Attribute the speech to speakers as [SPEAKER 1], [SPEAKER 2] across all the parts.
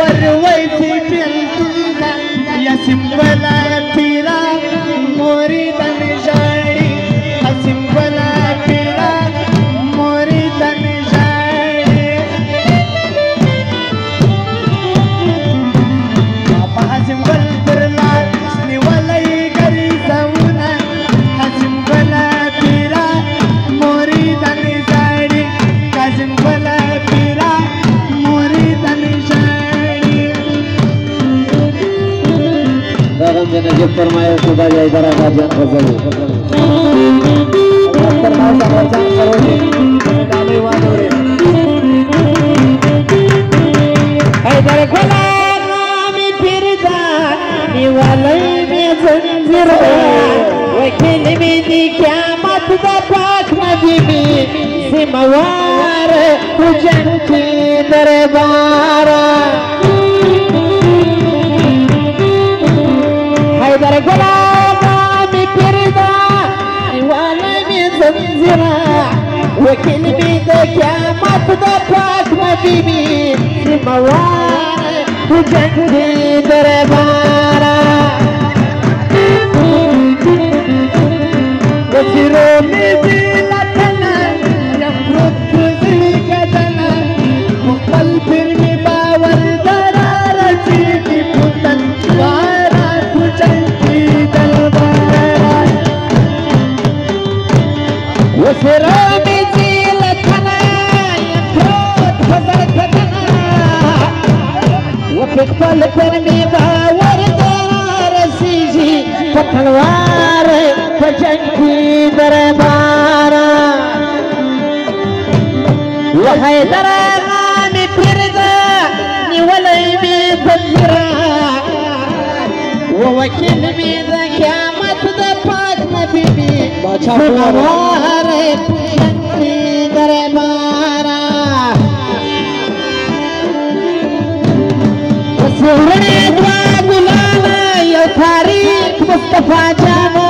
[SPEAKER 1] परवैसी पिलतुका या सिंबला फिरा मोरी तनशाळी हा सिंबला फिरा मोरी तनशाळी बाबा हा सिंबल फिरला निवलई घरी जाऊन हा सिंबला फिरा मोरी तनशाळी हा सिंबला फिरा मोरी तनशाळी
[SPEAKER 2] मैंने जो फरमाया खुदा जाए जरा गाजन फजल फरमाया समझान करोगे डाले वालोरे
[SPEAKER 1] हैदर गुलाम फिरदा निवालई में जंजीर वकील में दी क़यामत दा पाक नबी में सिमवार हुजन के दरबार हैदर गुलाम फिरदा निवालई में जंजीरा वकील में दी क़यामत दा पाक नबी में सिमवार हुजन के दरबार वजीरों में जिला तना यमरुद दिल का तना मुकल फिर में बावर दरार चीटी पुतन वारा तुझन की दलबार वजीरों में जिला तना यमरुद फजल तना वो पिस्तौल फिर में बावर दरार सीजी पतलवार जंगी दरबार वो हैदर गुलाम फिरदा निवलई में जंजीरा वो वकील में दा क़यामत दा पाक नबी में बादशाह जंगी दरबार सुरने दुआ गुलाम यो तारीख मुस्तफा जाना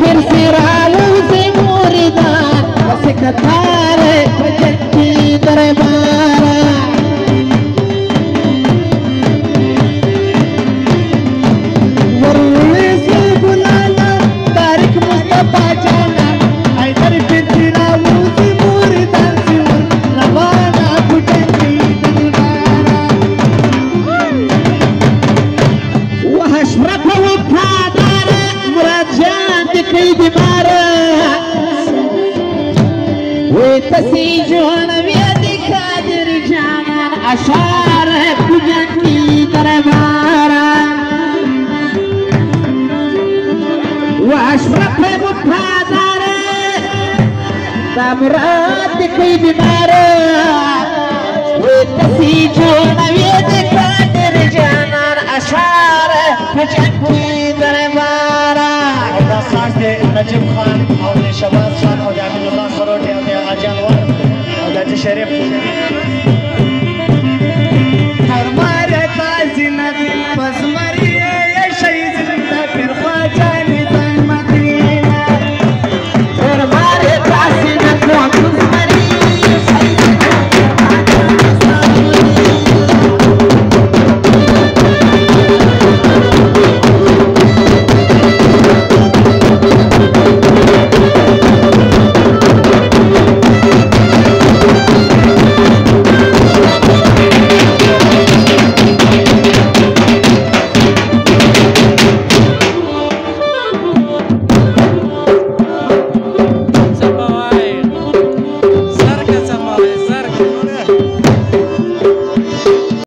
[SPEAKER 1] फिर सिरालू से मुरीदान वसिकतार जंगी दरबार वरुले से बुलाना तारीख मुस्तफा जाना हैदर फिर सिरालू से मुरीदान से रवाना जंगी दरबार वह अशरफ वफादार मुराद दिखई बीमार वे तसी जोन व्यदि कादिर जान अशार पूजन की दरबार वो अशरफ वफादार मुराद दिखई बीमार वे तसी जोन व्यदि